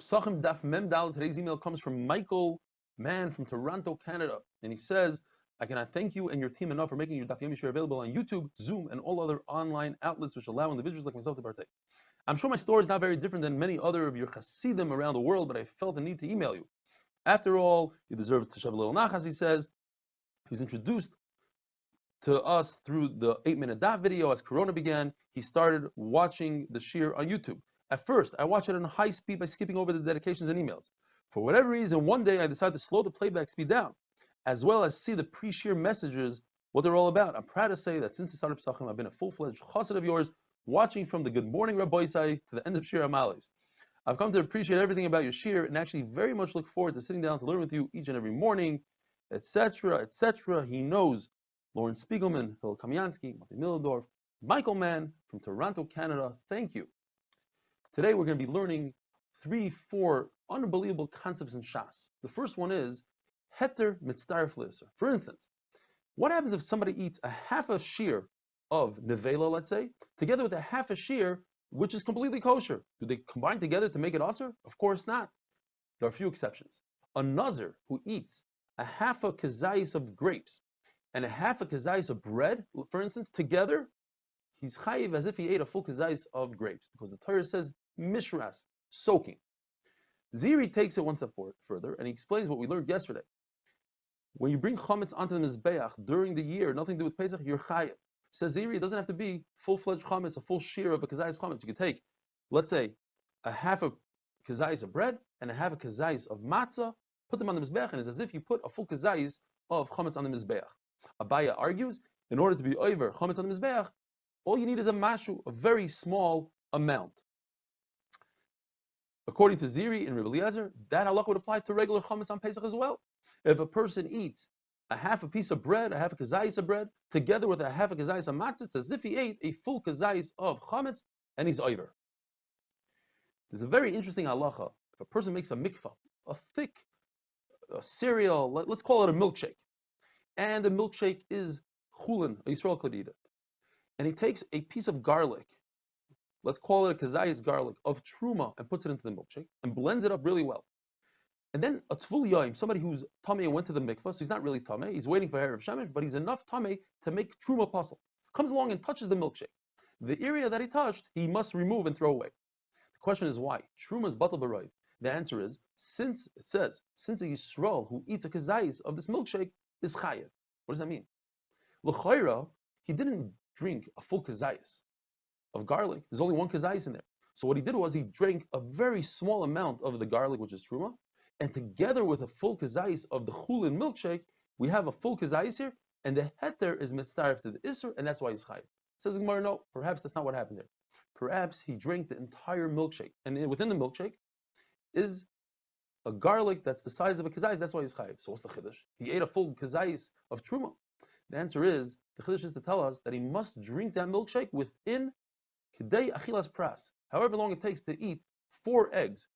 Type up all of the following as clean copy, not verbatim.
Pesachim Daf Mem Dal. Today's email comes from Michael Mann from Toronto, Canada, and he says, "I cannot thank you and your team enough for making your Daf Yomi Shir available on YouTube, Zoom, and all other online outlets which allow individuals like myself to partake. I'm sure my story is not very different than many other of your Hasidim around the world, but I felt the need to email you. After all, you deserve to shave a little nachas," he says. He was introduced to us through the 8-minute Daf video. As Corona began, he started watching the Shir on YouTube. At first, I watched it on high speed by skipping over the dedications and emails. For whatever reason, one day I decided to slow the playback speed down, as well as see the pre-Shir messages, what they're all about. I'm proud to say that since the start of Pesachim, I've been a full-fledged chassid of yours, watching from the Good Morning Rabbi Isai to the end of Shir Amalis. I've come to appreciate everything about your Shir and actually very much look forward to sitting down to learn with you each and every morning, etc., etc. He knows Lauren Spiegelman, Phil Kamyansky, Mati Millendorf, Michael Mann from Toronto, Canada. Thank you. Today we're going to be learning 3-4 unbelievable concepts in Shas. The first one is Heter, mitstarifulizer. For instance, what happens if somebody eats a half a shear of nevela, let's say, together with a half a shear which is completely kosher? Do they combine together to make it aser? Of course not. There are a few exceptions. A nazir who eats a half a kazayis of grapes and a half a kazayis of bread, for instance, together, he's chayiv as if he ate a full kazayis of grapes, because the Torah says mishras, soaking. Ziri takes it one step further, and he explains what we learned yesterday. When you bring chametz onto the mizbeach during the year, nothing to do with Pesach, you're chayiv. Says Ziri, it doesn't have to be full-fledged chametz, a full shear of a kazayis chametz. You can take, let's say, a half a kazayis of bread and a half a kazayis of matzah, put them on the mizbeach, and it's as if you put a full kazayis of chametz on the mizbeach. Abaya argues, in order to be over chametz on the mizbeach, all you need is a mashu, a very small amount. According to Ziri and Rabbi Eliezer, that halakha would apply to regular chametz on Pesach as well. If a person eats a half a piece of bread, a half a kazayis of bread, together with a half a kazayis of matzah, it's as if he ate a full kazayis of chametz, and he's over. There's a very interesting halacha. If a person makes a mikvah, a thick cereal, let's call it a milkshake, and the milkshake is chulin, a Yisrael could eat it, and he takes a piece of garlic, let's call it a kazayis garlic, of truma, and puts it into the milkshake, and blends it up really well. And then a tvul yaim, somebody who's tamei and went to the mikvah, so he's not really tamei, he's waiting for Erev Shemesh, but he's enough tamei to make truma puzzle, comes along and touches the milkshake. The area that he touched, he must remove and throw away. The question is why? Truma is batal b'roiv. The answer is, since a Yisrael who eats a kazayis of this milkshake is chayiv. What does that mean? L'chayra, he didn't drink a full kazayis of garlic. There's only one kazayis in there. So what he did was he drank a very small amount of the garlic, which is truma, and together with a full kazayis of the chulin milkshake, we have a full kazayis here, and the heter is mitzdarif to the isser, and that's why he's chayiv. Says Gemara, no, perhaps that's not what happened there. Perhaps he drank the entire milkshake, and within the milkshake is a garlic that's the size of a kazayis, that's why he's chayiv. So what's the chiddush? He ate a full kazayis of truma. The answer is, the chiddush is to tell us that he must drink that milkshake within kedei achilas pras, however long it takes to eat 4 eggs,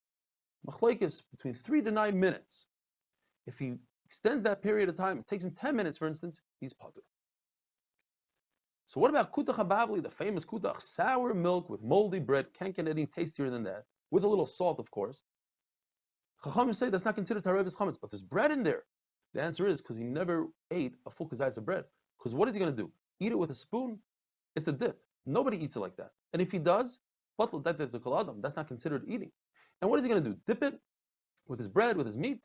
machlekes between 3 to 9 minutes. If he extends that period of time, it takes him 10 minutes, for instance, he's patur. So what about kutach habavli, the famous kutach, sour milk with moldy bread, can't get any tastier than that, with a little salt, of course. Chachamim say that's not considered tarevis chametz, but there's bread in there. The answer is because he never ate a full kazayis of bread. Because what is he going to do? Eat it with a spoon? It's a dip. Nobody eats it like that. And if he does, that's a kol adam. That's not considered eating. And what is he going to do? Dip it with his bread, with his meat?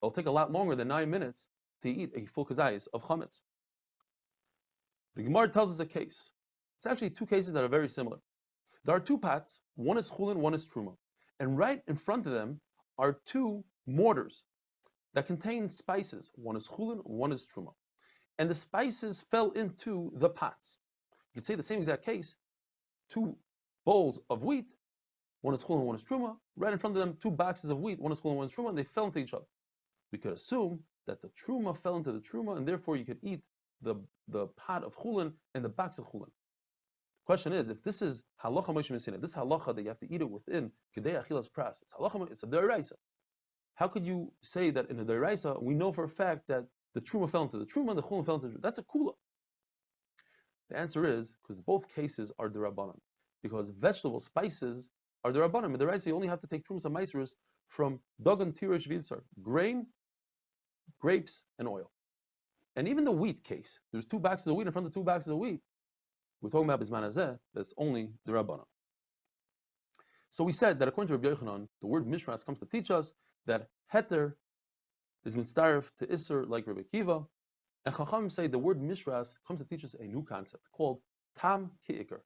It'll take a lot longer than 9 minutes to eat a full kazayis of chametz. The Gemara tells us a case. It's actually 2 cases that are very similar. There are 2 pots. One is chulin, one is truma. And right in front of them are 2 mortars that contain spices. One is chulin, one is truma. And the spices fell into the pots. You could say the same exact case. 2 bowls of wheat, one is chulin, one is truma. Right in front of them, 2 boxes of wheat, one is chulin, one is truma, and they fell into each other. We could assume that the truma fell into the truma, and therefore you could eat the pot of chulin and the box of chulin. The question is, if this is halacha Moshe Messina, this halacha that you have to eat it within kedei achilas pras, it's halacha, it's a deraisa. How could you say that in a deraisa we know for a fact that the truma fell into the truma and the chulin fell into the truma? That's a kula. The answer is because both cases are derabanan. Because vegetable spices are derabanan. In deraisa you only have to take trumas and meiserus from dagan tirish v'yitzar, grain, grapes, and oil. And even the wheat case, there's 2 boxes of wheat in front of 2 boxes of wheat. We're talking about bisman hazeh, that's only the Rabbana. So we said that according to Rabbi Yochanan, the word mishras comes to teach us that Heter is mitzdarif to Isser like Rabbi Kiva, and Chacham say the word mishras comes to teach us a new concept called Tamkiker.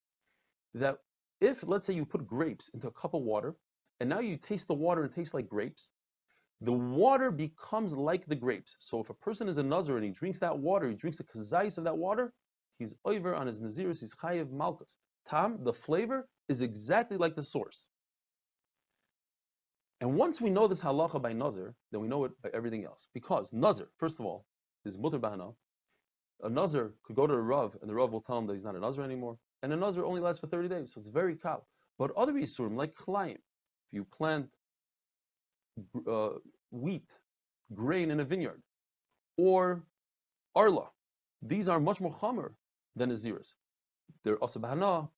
That if, let's say, you put grapes into a cup of water, and now you taste the water and it tastes like grapes, the water becomes like the grapes. So if a person is a Nazir and he drinks that water, he drinks a kazayis of that water, he's over on his Nazirus, he's chayev malchus. Tam, the flavor, is exactly like the source. And once we know this halacha by Nazir, then we know it by everything else. Because Nazir, first of all, is mutar bahana. A Nazir could go to the Rav, and the Rav will tell him that he's not a Nazir anymore. And a Nazir only lasts for 30 days, so it's very kal. But other Yisurim, like Klayim, if you plant wheat, grain in a vineyard, or Arla, these are much more chamer than Naziris. They're also bahana.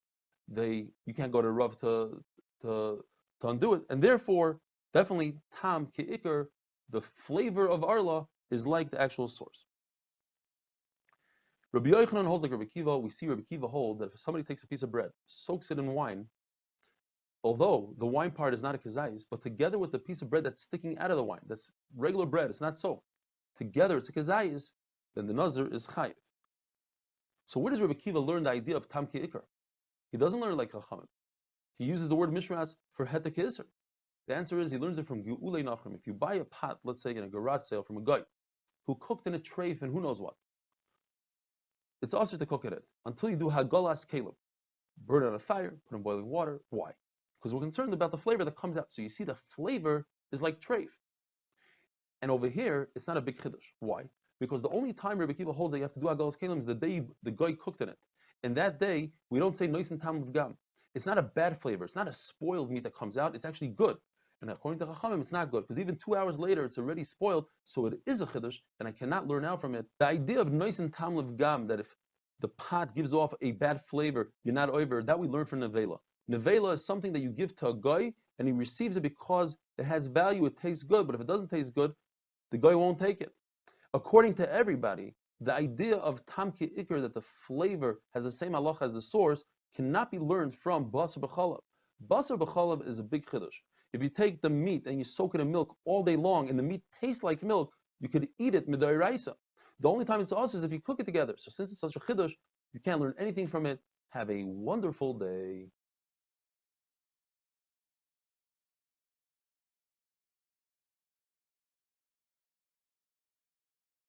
You can't go to Rav to undo it, and therefore, definitely tam ki'ikr, the flavor of Arla is like the actual source. Rabbi Yochanan holds like Rabbi Kiva. We see Rabbi Kiva hold that if somebody takes a piece of bread, soaks it in wine, although the wine part is not a kazayis, but together with the piece of bread that's sticking out of the wine, that's regular bread, it's not so. Together it's a kazayis, then the nazir is chayiv. So where does Rabbi Kiva learn the idea of tam ki'ikr? He doesn't learn like Chachamim. He uses the word mishras for heter ki'isr. The answer is he learns it from Geulei Nachrim. If you buy a pot, let's say in a garage sale from a guy who cooked in a treif and who knows what, it's also to cook it until you do hagalas kelim. Burn it on a fire, put in boiling water. Why? Because we're concerned about the flavor that comes out. So you see the flavor is like treif. And over here, it's not a big chiddush. Why? Because the only time Rabbi Kiva holds that you have to do hagalas kelim is the day the guy cooked in it. And that day, we don't say nois and tam v'gam. It's not a bad flavor. It's not a spoiled meat that comes out. It's actually good. And according to Chachamim, it's not good, because even 2 hours later, it's already spoiled, so it is a chiddush, and I cannot learn out from it. The idea of nois and tam gam, that if the pot gives off a bad flavor, you're not over, that we learn from nevela. Nevela is something that you give to a guy, and he receives it because it has value, it tastes good, but if it doesn't taste good, the guy won't take it. According to everybody, the idea of tam ki'ikr, that the flavor has the same halacha as the source, cannot be learned from basar b'chalav. Basar b'chalav is a big chiddush. If you take the meat and you soak it in milk all day long and the meat tastes like milk, you could eat it midayraisa. The only time it's us is if you cook it together. So since it's such a chiddush, you can't learn anything from it. Have a wonderful day.